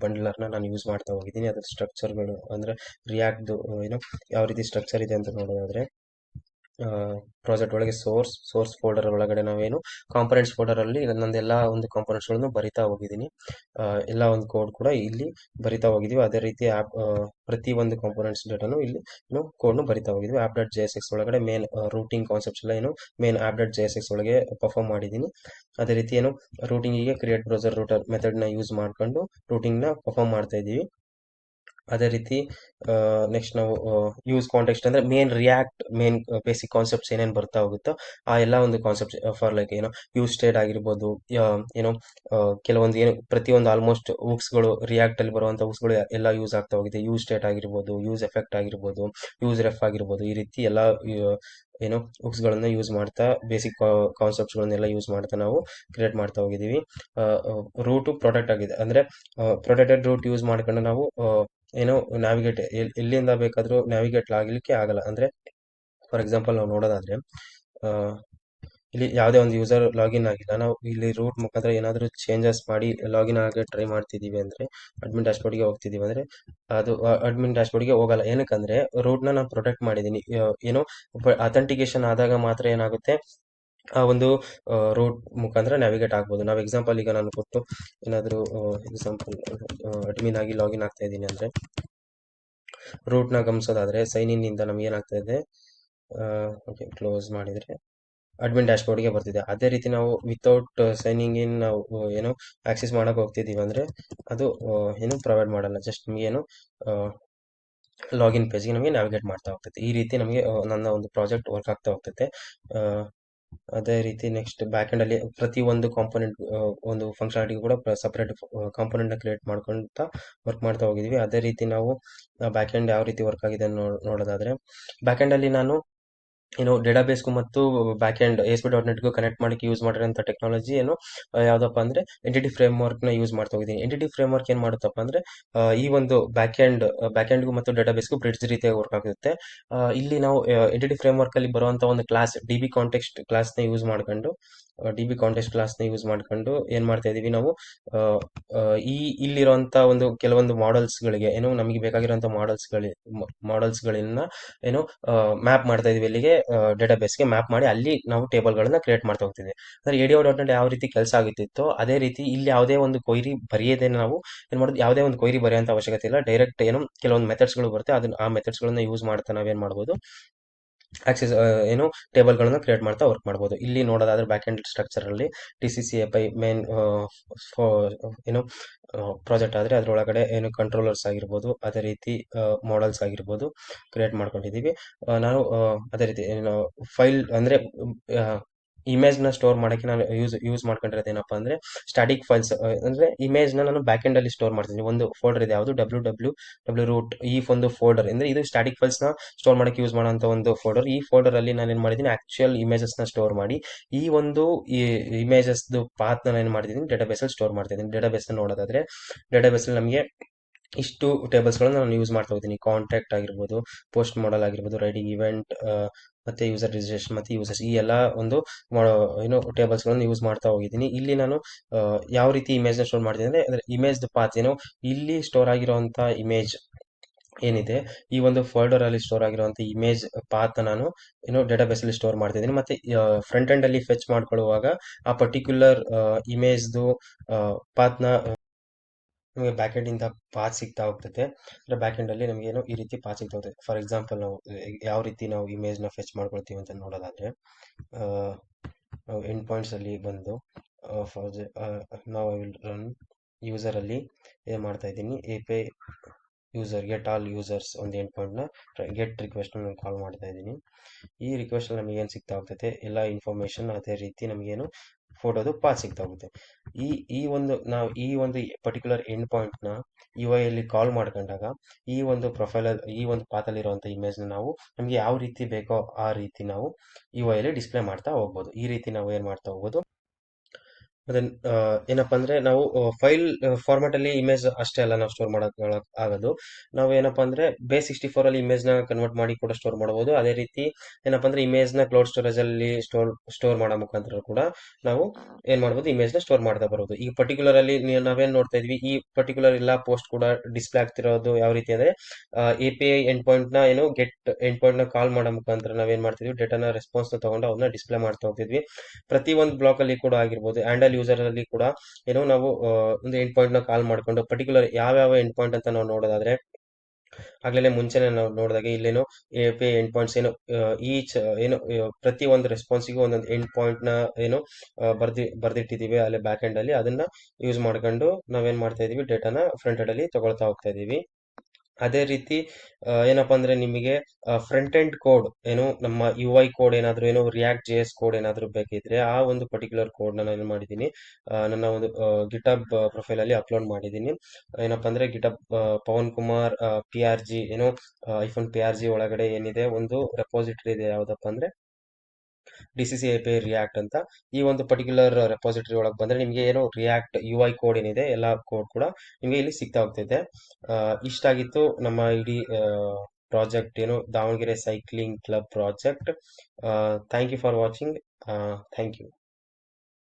ಬಂಡಲರ್ನ ನಾನು ಯೂಸ್ ಮಾಡ್ತಾ ಹೋಗಿದ್ದೀನಿ. ಅದ್ರ ಸ್ಟ್ರಕ್ಚರ್ಗಳು ಅಂದ್ರೆ ರಿಯಾಕ್ಟ್ ಏನು ಯಾವ ರೀತಿ ಸ್ಟ್ರಕ್ಚರ್ ಇದೆ ಅಂತ ನೋಡೋದಾದ್ರೆ ಪ್ರಾಜೆಕ್ಟ್ ಒಳಗೆ ಸೋರ್ಸ್ ಫೋಲ್ಡರ್ ಒಳಗಡೆ ನಾವೇನು ಕಾಂಪೊನೆಂಟ್ಸ್ ಫೋಲ್ಡರ್ ಅಲ್ಲಿ ನಂದೆಲ್ಲ ಒಂದು ಕಾಂಪೊನೆಂಟ್ಸ್ ಗಳನ್ನು ಬರಿತಾ ಹೋಗಿದ್ದೀನಿ. ಎಲ್ಲ ಒಂದು ಕೋಡ್ ಕೂಡ ಇಲ್ಲಿ ಬರಿತಾ ಹೋಗಿದೀವಿ. ಅದೇ ರೀತಿ ಪ್ರತಿ ಒಂದು ಕಾಂಪೊನೆಂಟ್ಸ್ ಡೇಟಾನು ಇಲ್ಲಿ ಕೋಡ್ನು ಬರಿತಾ ಹೋಗಿದ್ವಿ. ಆಪ್ ಡಾಟ್ JSX ಒಳಗಡೆ ಮೇನ್ ರೂಟಿಂಗ್ ಕಾನ್ಸೆಪ್ಟ್ಸ್ ಎಲ್ಲ ಏನು ಮೇನ್ ಆಪ್ ಡಾಟ್ JSX ಒಳಗೆ ಪರ್ಫಾರ್ಮ್ ಮಾಡಿದ್ದೀನಿ. ಅದೇ ರೀತಿ ಏನು ರೂಟಿಂಗಿಗೆ ಕ್ರಿಯೇಟ್ ಬ್ರೌಸರ್ ರೂಟರ್ ಮೆಥಡ್ ನ ಯೂಸ್ ಮಾಡ್ಕೊಂಡು ರೂಟಿಂಗ್ ನ ಪರ್ಫಾರ್ಮ್ ಮಾಡ್ತಾ ಇದ್ದೀವಿ. ಅದೇ ರೀತಿ ನೆಕ್ಸ್ಟ್ ನಾವು ಯೂಸ್ ಕಾಂಟೆಕ್ಸ್ಟ್ ಅಂದ್ರೆ ಮೇನ್ ಬೇಸಿಕ್ ಕಾನ್ಸೆಪ್ಟ್ಸ್ ಏನೇನು ಬರ್ತಾ ಹೋಗುತ್ತೋ ಆ ಎಲ್ಲ ಒಂದು ಕಾನ್ಸೆಪ್ಟ್ ಫಾರ್ ಲೈಕ್ ಏನೋ ಯೂಸ್ ಸ್ಟೇಟ್ ಆಗಿರ್ಬೋದು, ಏನೋ ಕೆಲವೊಂದು ಏನು ಪ್ರತಿಯೊಂದು ಆಲ್ಮೋಸ್ಟ್ ಗಳು ರಿಯಾಕ್ಟ್ ಅಲ್ಲಿ ಬರುವಂತ ಗಳು ಎಲ್ಲ ಯೂಸ್ ಆಗ್ತಾ ಹೋಗಿದೆ. ಯೂಸ್ ಸ್ಟೇಟ್ ಆಗಿರ್ಬೋದು, ಯೂಸ್ ಎಫೆಕ್ಟ್ ಆಗಿರ್ಬೋದು, ಯೂಸ್ ರೆಫ್ ಆಗಿರ್ಬೋದು, ಈ ರೀತಿ ಎಲ್ಲ ಏನೋ ಗಳನ್ನ ಯೂಸ್ ಮಾಡ್ತಾ ಬೇಸಿಕ್ ಕಾನ್ಸೆಪ್ಟ್ಸ್ ಗಳನ್ನೆಲ್ಲ ಯೂಸ್ ಮಾಡ್ತಾ ನಾವು ಕ್ರಿಯೇಟ್ ಮಾಡ್ತಾ ಹೋಗಿದ್ದೀವಿ. ರೂಟ್ ಪ್ರೊಟೆಕ್ಟ್ ಆಗಿದೆ ಅಂದ್ರೆ ಪ್ರೊಟೆಕ್ಟೆಡ್ ರೂಟ್ ಯೂಸ್ ಮಾಡ್ಕೊಂಡು ನಾವು ಏನೋ ನ್ಯಾವಿಗೇಟ್ ಎಲ್ಲಿಂದ ಬೇಕಾದ್ರೂ ನ್ಯಾವಿಗೇಟ್ ಆಗ್ಲಿಕ್ಕೆ ಆಗಲ್ಲ. ಅಂದ್ರೆ ಫಾರ್ ಎಕ್ಸಾಂಪಲ್ ನಾವು ನೋಡೋದಾದ್ರೆ ಇಲ್ಲಿ ಯಾವುದೇ ಒಂದು ಯೂಸರ್ ಲಾಗಿನ್ ಆಗಿಲ್ಲ, ನಾವು ಇಲ್ಲಿ ರೂಟ್ ಮುಖಾಂತರ ಏನಾದರೂ ಚೇಂಜಸ್ ಮಾಡಿ ಲಾಗಿನ್ ಆಗಿ ಟ್ರೈ ಮಾಡ್ತಿದೀವಿ ಅಂದ್ರೆ ಅಡ್ಮಿನ್ ಡ್ಯಾಶ್ಬೋರ್ಡ್ಗೆ ಹೋಗ್ತಿದೀವಿ ಅಂದ್ರೆ ಅದು ಅಡ್ಮಿನ್ ಡ್ಯಾಶ್ಬೋರ್ಡ್ಗೆ ಹೋಗಲ್ಲ. ಏನಕ್ಕಂದ್ರೆ ರೂಟ್ನ ನಾನು ಪ್ರೊಟೆಕ್ಟ್ ಮಾಡಿದ್ದೀನಿ. ಏನೋ ಅಥೆಂಟಿಕೇಶನ್ ಆದಾಗ ಮಾತ್ರ ಏನಾಗುತ್ತೆ ಆ ಒಂದು ರೂಟ್ ಮುಖಾಂತರ ನ್ಯಾವಿಗೇಟ್ ಆಗ್ಬೋದು. ನಾವು ಎಕ್ಸಾಂಪಲ್ ಈಗ ನಾನು ಕೊಟ್ಟು ಏನಾದರೂ ಎಕ್ಸಾಂಪಲ್ ಅಡ್ಮಿನ್ ಆಗಿ ಲಾಗಿನ್ ಆಗ್ತಾ ಇದ್ದೀನಿ ಅಂದ್ರೆ ರೂಟ್ನ ಗಮನಿಸೋದಾದ್ರೆ ಸೈನ್ ಇನ್ ಇಂದ ನಮ್ಗೆ ಏನಾಗ್ತಾ ಇದೆ, ಓಕೆ ಕ್ಲೋಸ್ ಮಾಡಿದ್ರೆ ಅಡ್ಮಿನ್ ಡ್ಯಾಶ್ಬೋರ್ಡ್ಗೆ ಬರ್ತಿದೆ. ಅದೇ ರೀತಿ ನಾವು ವಿತೌಟ್ ಸೈನಿಂಗ್ ಇನ್ ನಾವು ಏನೋ ಆಕ್ಸೆಸ್ ಮಾಡಕ್ ಹೋಗ್ತಿದೀವಿ ಅಂದ್ರೆ ಅದು ಏನು ಪ್ರೊವೈಡ್ ಮಾಡಲ್ಲ. ಜಸ್ಟ್ ನಮಗೆ ಏನು ಲಾಗಿನ್ ಪೇಜ್ಗೆ ನಮಗೆ ನ್ಯಾವಿಗೇಟ್ ಮಾಡ್ತಾ ಹೋಗ್ತೈತೆ. ಈ ರೀತಿ ನಮಗೆ ನನ್ನ ಒಂದು ಪ್ರಾಜೆಕ್ಟ್ ವರ್ಕ್ ಆಗ್ತಾ ಹೋಗ್ತೈತೆ. ಅದೇ ರೀತಿ ನೆಕ್ಸ್ಟ್ ಬ್ಯಾಕ್ ಎಂಡ್ ಅಲ್ಲಿ ಪ್ರತಿ ಒಂದು ಕಾಂಪೊನೆಂಟ್ ಒಂದು ಫಂಕ್ಷನಾಲಿಟಿ ಕೂಡ ಸಪರೇಟ್ ಕಾಂಪೊನೆಂಟ್ ನ ಕ್ರಿಯೇಟ್ ಮಾಡ್ಕೊಂತ ವರ್ಕ್ ಮಾಡ್ತಾ ಹೋಗಿದ್ವಿ. ಅದೇ ರೀತಿ ನಾವು ಬ್ಯಾಕ್ ಎಂಡ್ ಯಾವ ರೀತಿ ವರ್ಕ್ ಆಗಿದೆ ನೋಡೋದಾದ್ರೆ ಬ್ಯಾಕ್ ಎಂಡ್ ಅಲ್ಲಿ ನಾನು ಏನು ಡೇಟಾಬೇಸ್ಗೂ ಮತ್ತು ಬ್ಯಾಕ್ ಎಂಡ್ ASP.NETಗೂ ಕನೆಕ್ಟ್ ಮಾಡಕ್ಕೆ ಯೂಸ್ ಮಾಡಿರೋಂಥ ಟೆಕ್ನಾಲಜಿ ಏನು ಯಾವ್ದಪ್ಪ ಅಂದ್ರೆ ಎಂಟಿಟಿ ಫ್ರೇಮ್ ವರ್ಕ್ ನ ಯೂಸ್ ಮಾಡ್ತಾ ಹೋಗಿದ್ದೀನಿ. ಎಂಟಿಟಿ ಫ್ರೇಮ್ ವರ್ಕ್ ಏನ್ ಮಾಡುತ್ತಪ್ಪ ಅಂದ್ರೆ ಈ ಒಂದು ಬ್ಯಾಕ್ ಎಂಡ್ಗೂ ಮತ್ತು ಡೇಟಾಬೇಸ್ಗೂ ಬ್ರಿಡ್ಜ್ ರೀತಿಯಾಗಿ ವರ್ಕ್ ಆಗುತ್ತೆ. ಇಲ್ಲಿ ನಾವು ಎಂಟಿಟಿ ಫ್ರೇಮ್ ವರ್ಕ್ ಅಲ್ಲಿ ಬರುವಂತ ಒಂದು ಕ್ಲಾಸ್ DB ಕಾಂಟೆಕ್ಸ್ಟ್ ಕ್ಲಾಸ್ ನ ಯೂಸ್ ಮಾಡ್ಕೊಂಡು ಏನ್ ಮಾಡ್ತಾ ಇದೀವಿ ನಾವು ಇಲ್ಲಿರುವಂತ ಒಂದು ಕೆಲವೊಂದು ಮಾಡೆಲ್ಸ್ ಗಳಿಗೆ ಏನು ನಮಗೆ ಬೇಕಾಗಿರುವಂತ ಮಾಡೆಲ್ಸ್ ಗಳನ್ನ ಏನು ಮ್ಯಾಪ್ ಮಾಡ್ತಾ ಇದೀವಿ ಇಲ್ಲಿಗೆ ಡೇಟಾಬೇಸ್ಗೆ ಮ್ಯಾಪ್ ಮಾಡಿ ಅಲ್ಲಿ ನಾವು ಟೇಬಲ್ ಗಳನ್ನ ಕ್ರಿಯೇಟ್ ಮಾಡ್ತಾ ಹೋಗ್ತಿದ್ವಿ. ಅಂದ್ರೆ ADO.NET ಯಾವ ರೀತಿ ಕೆಲಸ ಆಗುತ್ತಿತ್ತೋ ಅದೇ ರೀತಿ ಇಲ್ಲಿ ಯಾವುದೇ ಒಂದು ಕೊಯ್ರಿ ಬರೆಯದೆ ನಾವು ಏನ್ ಮಾಡೋದು, ಯಾವುದೇ ಒಂದು ಕೊಯ್ರಿ ಬರೆಯುವಂತ ಅವಶ್ಯಕತೆ ಇಲ್ಲ. ಡೈರೆಕ್ಟ್ ಏನು ಕೆಲವೊಂದು ಮೆಥಡ್ಸ್ ಗಳು ಬರುತ್ತೆ, ಅದನ್ನ ಆ ಮೆಥಡ್ಸ್ ಗಳನ್ನ ಯೂಸ್ ಮಾಡ್ತಾ ನಾವೇನ್ ಮಾಡ್ಬೋದು ಆಕ್ಸೆಸ್ ಏನು ಟೇಬಲ್ ಗಳನ್ನ ಕ್ರಿಯೇಟ್ ಮಾಡ್ತಾ ವರ್ಕ್ ಮಾಡಬಹುದು. ಇಲ್ಲಿ ನೋಡೋದಾದ್ರೆ ಬ್ಯಾಕ್ ಎಂಡ್ ಸ್ಟ್ರಕ್ಚರ್ ಅಲ್ಲಿ TCC API ಮೇನ್ ಏನು ಪ್ರಾಜೆಕ್ಟ್ ಆದ್ರೆ ಅದ್ರೊಳಗಡೆ ಏನು ಕಂಟ್ರೋಲರ್ಸ್ ಆಗಿರ್ಬೋದು, ಅದೇ ರೀತಿ ಮಾಡೆಲ್ಸ್ ಆಗಿರ್ಬೋದು ಕ್ರಿಯೇಟ್ ಮಾಡ್ಕೊಂಡಿದೀವಿ. ನಾನು ಅದೇ ರೀತಿ ಫೈಲ್ ಅಂದ್ರೆ ಇಮೇಜ್ ನ ಸ್ಟೋರ್ ಮಾಡಕ್ಕೆ ನಾನು ಯೂಸ್ ಮಾಡ್ಕೊಂಡಿರೋದು ಏನಪ್ಪಾ ಅಂದ್ರೆ ಸ್ಟಾಟಿಕ್ ಫೈಲ್ಸ್. ಅಂದ್ರೆ ಇಮೇಜ್ ನಾನು ಬ್ಯಾಕ್ ಎಂಡ್ ಅಲ್ಲಿ ಸ್ಟೋರ್ ಮಾಡ್ತೀನಿ. ಒಂದು ಫೋಲ್ಡರ್ ಇದೆ ಯಾವುದು www ರೂಟ್, ಈ ಒಂದು ಫೋಲ್ಡರ್ ಅಂದ್ರೆ ಇದು ಸ್ಟಾಟಿಕ್ ಫೈಲ್ಸ್ ನ ಸ್ಟೋರ್ ಮಾಡಕ್ಕೆ ಯೂಸ್ ಮಾಡುವಂತ ಒಂದು ಫೋಲ್ಡರ್. ಈ ಫೋಲ್ಡರ್ ಅಲ್ಲಿ ನಾನು ಏನ್ ಮಾಡಿದ್ದೀನಿ ಆಕ್ಚುಯಲ್ ಇಮೇಜಸ್ ನ ಸ್ಟೋರ್ ಮಾಡಿ ಈ ಒಂದು ಇಮೇಜಸ್ ಪಾತ್ ನಾನು ಏನ್ ಮಾಡಿದ್ದೀನಿ ಡೇಟಾಬೇಸ್ ಅಲ್ಲಿ ಸ್ಟೋರ್ ಮಾಡ್ತಿದ್ದೀನಿ. ಡೇಟಾಬೇಸ್ ನೋಡೋದಾದ್ರೆ ಡೇಟಾಬೇಸ್ ಅಲ್ಲಿ ನಮಗೆ ಇಷ್ಟು ಟೇಬಲ್ಸ್ ಗಳನ್ನ ನಾನು ಯೂಸ್ ಮಾಡ್ತಾ ಹೋಗ್ತೀನಿ. ಕಾಂಟ್ಯಾಕ್ಟ್ ಆಗಿರ್ಬೋದು, ಪೋಸ್ಟ್ ಮಾಡಲ್ ಆಗಿರ್ಬೋದು, ರೈಡಿಂಗ್ ಇವೆಂಟ್, ಮತ್ತೆ ಯೂಸರ್ ರಿಜಿಸ್ಟ್ರೇಷನ್ ಮತ್ತೆ ಯೂಸರ್ಸ್, ಈ ಎಲ್ಲ ಒಂದು ಏನು ಟೇಬಲ್ಸ್ ಗಳನ್ನು ಯೂಸ್ ಮಾಡ್ತಾ ಹೋಗಿದ್ದೀನಿ. ಇಲ್ಲಿ ನಾನು ಯಾವ ರೀತಿ ಇಮೇಜ್ ನ ಸ್ಟೋರ್ ಮಾಡ್ತೀನಿ ಅಂದ್ರೆ ಇಮೇಜ್ ಪಾತ್ ಏನು ಇಲ್ಲಿ ಸ್ಟೋರ್ ಆಗಿರುವಂತ ಇಮೇಜ್ ಏನಿದೆ ಈ ಒಂದು ಫೋಲ್ಡರ್ ಅಲ್ಲಿ ಸ್ಟೋರ್ ಆಗಿರುವಂತ ಇಮೇಜ್ ಪಾತ್ ನಾನು ಡೇಟಾಬೇಸ್ ಅಲ್ಲಿ ಸ್ಟೋರ್ ಮಾಡ್ತಿದ್ದೀನಿ. ಮತ್ತೆ ಫ್ರಂಟ್ ಎಂಡ್ ಅಲ್ಲಿ ಫೆಚ್ ಮಾಡ್ಕೊಳ್ಳುವಾಗ ಆ ಪರ್ಟಿಕ್ಯುಲರ್ ಇಮೇಜ್ದು ಪಾತ್ ನ ನಮಗೆ ಬ್ಯಾಕ್ ಎಂಡ್ ಇಂದ ಪಾತ್ ಸಿಗ್ತಾ ಹೋಗ್ತದೆ. ಅಂದ್ರೆ ಬ್ಯಾಕ್ ಎಂಡ್ ಅಲ್ಲಿ ನಮಗೆ ಈ ರೀತಿ ಪಾತ್ ಸಿಗ್ತಾ ಹೋಗ್ತದೆ. ಫಾರ್ ಎಕ್ಸಾಂಪಲ್ ನಾವು ಯಾವ ರೀತಿ ನಾವು ಇಮೇಜ್ ನ ಫೆಚ್ ಮಾಡ್ಕೊಳ್ತೀವಿ ಅಂತ ನೋಡೋದಾದ್ರೆ, ಆ, ನಾವು ಎಂಡ್ ಪಾಯಿಂಟ್ಸ್ ಅಲ್ಲಿ ಬಂದು ಫಾರ್ ನಾವು ಐ ವಿಲ್ ರನ್ ಯೂಸರ್ ಅಲ್ಲಿ ಏನ್ ಮಾಡ್ತಾ ಇದ್ದೀನಿ, api user get all users ಒಂದು ಎಂಡ್ ಪಾಯಿಂಟ್ ನ ಗೆಟ್ ರಿಕ್ವೆಸ್ಟ್ ನಾನು ಕಾಲ್ ಮಾಡ್ತಾ ಇದ್ದೀನಿ. ಈ ರಿಕ್ವೆಸ್ಟ್ ನಮಗೆ ಏನು ಸಿಗ್ತಾ ಹೋಗ್ತೈತೆ, ಎಲ್ಲ ಇನ್ಫಾರ್ಮೇಶನ್ ಅದೇ ರೀತಿ ನಮಗೇನು ಫೋಟೋದು ಪಾತ್ ಸಿಗ್ತಾ ಹೋಗುತ್ತೆ. ಈ ಈ ಒಂದು ನಾವು ಈ ಒಂದು ಪರ್ಟಿಕ್ಯುಲರ್ ಎಂಡ್ ಪಾಯಿಂಟ್ ನ ಯು ಐ ಅಲ್ಲಿ ಕಾಲ್ ಮಾಡ್ಕೊಂಡಾಗ ಈ ಒಂದು ಪ್ರೊಫೈಲ್ ಈ ಒಂದು ಪಾತ್ ಅಲ್ಲಿ ಇರುವಂತ ಇಮೇಜ್ ನ ನಾವು ನಮ್ಗೆ ಯಾವ ರೀತಿ ಬೇಕೋ ಆ ರೀತಿ ನಾವು ಯು ಐ ಅಲ್ಲಿ ಡಿಸ್ಪ್ಲೇ ಮಾಡ್ತಾ ಹೋಗ್ಬೋದು. ಈ ರೀತಿ ನಾವು ಏನ್ ಮಾಡ್ತಾ ಹೋಗ್ಬೋದು. ಮತ್ತೆ ಏನಪ್ಪಾ ಅಂದ್ರೆ ನಾವು ಫೈಲ್ ಫಾರ್ಮ್ಯಾಟ್ ಅಲ್ಲಿ ಇಮೇಜ್ ಅಷ್ಟೇ ಅಲ್ಲ ನಾವು ಸ್ಟೋರ್ ಮಾಡಕ್ ಆಗೋದು. ನಾವು ಏನಪ್ಪಾ ಅಂದ್ರೆ ಬೇಸ್ 64 ಅಲ್ಲಿ ಇಮೇಜ್ ನ ಕನ್ವರ್ಟ್ ಮಾಡಿ ಕೂಡ ಸ್ಟೋರ್ ಮಾಡಬಹುದು. ಅದೇ ರೀತಿ ಏನಪ್ಪಾ ಅಂದ್ರೆ ಇಮೇಜ್ ನ ಕ್ಲೌಡ್ ಸ್ಟೋರೇಜ್ ಅಲ್ಲಿ ಸ್ಟೋರ್ ಮಾಡೋ ಮುಖಾಂತರ ಕೂಡ ನಾವು ಏನ್ ಮಾಡ್ಬೋದು, ಇಮೇಜ್ ನ ಸ್ಟೋರ್ ಮಾಡ್ತಾ ಬರೋದು. ಈ ಪರ್ಟಿಕ್ಯುಲರ್ ಅಲ್ಲಿ ನಾವೇನ್ ನೋಡ್ತಾ ಇದ್ವಿ, ಈ ಪರ್ಟಿಕ್ಯುಲರ್ ಎಲ್ಲ ಪೋಸ್ಟ್ ಕೂಡ ಡಿಸ್ಪ್ಲೇ ಆಗ್ತಿರೋದು ಯಾವ ರೀತಿ ಅಂದ್ರೆ A P I end point ನ ಗೆಟ್ ಎಂಡ್ ಪಾಯಿಂಟ್ ನ ಕಾಲ್ ಮಾಡೋ ಮುಖಾಂತರ ನಾವೇನ್ ಮಾಡ್ತಿದ್ವಿ, ಡೇಟಾನ ರೆಸ್ಪಾನ್ಸ್ ನ ತಗೊಂಡು ಅವನ್ನ ಡಿಸ್ಪ್ಲೇ ಮಾಡ್ತಾ ಹೋಗ್ತಿದ್ವಿ. ಪ್ರತಿ ಒಂದು ಬ್ಲಾಕ್ ಅಲ್ಲಿ ಕೂಡ ಆಗಿರ್ಬೋದು, ಹ್ಯಾಂಡಲ್ ಯೂಸರ್ ಅಲ್ಲಿ ಕೂಡ ನಾವು ಒಂದು ಎಂಡ್ ಪಾಯಿಂಟ್ ನ ಕಾಲ್ ಮಾಡ್ಕೊಂಡು ಪರ್ಟಿಕ್ಯುಲರ್ ಯಾವ ಎಂಡ್ ಪಾಯಿಂಟ್ ಅಂತ ನಾವು ನೋಡೋದಾದ್ರೆ, ಆಗ್ಲೇ ಮುಂಚೆನೆ ನಾವು ನೋಡಿದಾಗ ಇಲ್ಲೇನೋ A P and points each ಪ್ರತಿ ಒಂದು ರೆಸ್ಪಾನ್ಸಿಗೂ ಒಂದೊಂದು ಎಂಡ್ ಪಾಯಿಂಟ್ ನ ಬರ್ದಿಟ್ಟಿದೀವಿ ಅಲ್ಲಿ ಬ್ಯಾಕ್ ಎಂಡ್ ಅಲ್ಲಿ. ಅದನ್ನ ಯೂಸ್ ಮಾಡ್ಕೊಂಡು ನಾವೇನ್ ಮಾಡ್ತಾ ಇದೀವಿ, ಡೇಟಾನ ಫ್ರಂಟ್ ಎಂಡ್ ಅಲ್ಲಿ ತಗೊಳ್ತಾ ಹೋಗ್ತಾ ಇದೀವಿ. ಅದೇ ರೀತಿ ಏನಪ್ಪಾ ಅಂದ್ರೆ ನಿಮಗೆ ಫ್ರಂಟ್ ಎಂಡ್ ಕೋಡ್ ನಮ್ಮ ಯು ಐ ಕೋಡ್ ಏನಾದ್ರು ರಿಯಾಕ್ಟ್ ಜೆ ಎಸ್ ಕೋಡ್ ಏನಾದ್ರು ಬೇಕಿದ್ರೆ ಆ ಒಂದು ಪರ್ಟಿಕ್ಯುಲರ್ ಕೋಡ್ ನಾನು ಏನ್ ಮಾಡಿದ್ದೀನಿ, ನನ್ನ ಒಂದು ಗಿಟಬ್ ಪ್ರೊಫೈಲ್ ಅಲ್ಲಿ ಅಪ್ಲೋಡ್ ಮಾಡಿದ್ದೀನಿ. ಏನಪ್ಪಾ ಅಂದ್ರೆ GitHub Pavan Kumar PRG iPhone PRG ಒಳಗಡೆ ಏನಿದೆ ಒಂದು ರೆಪೋಸಿಟರಿ ಇದೆ, ಯಾವ್ದಪ್ಪ ಅಂದ್ರೆ DCC API ರಿಯಾಕ್ಟ್ ಅಂತ. ಈ ಒಂದು ಪರ್ಟಿಕ್ಯುಲರ್ ರೆಪಾಸಿಟರಿ ಒಳಗೆ ಬಂದ್ರೆ ನಿಮಗೆ ರಿಯಾಕ್ಟ್ ಯು ಐ ಕೋಡ್ ಏನಿದೆ ಎಲ್ಲ ಕೋಡ್ ಕೂಡ ನಿಮಗೆ ಇಲ್ಲಿ ಸಿಗ್ತಾ ಹೋಗ್ತೈತೆ. ಇಷ್ಟಾಗಿತ್ತು ನಮ್ಮ ಇಡೀ project Davangere cycling club project. Thank you for watching. Thank you.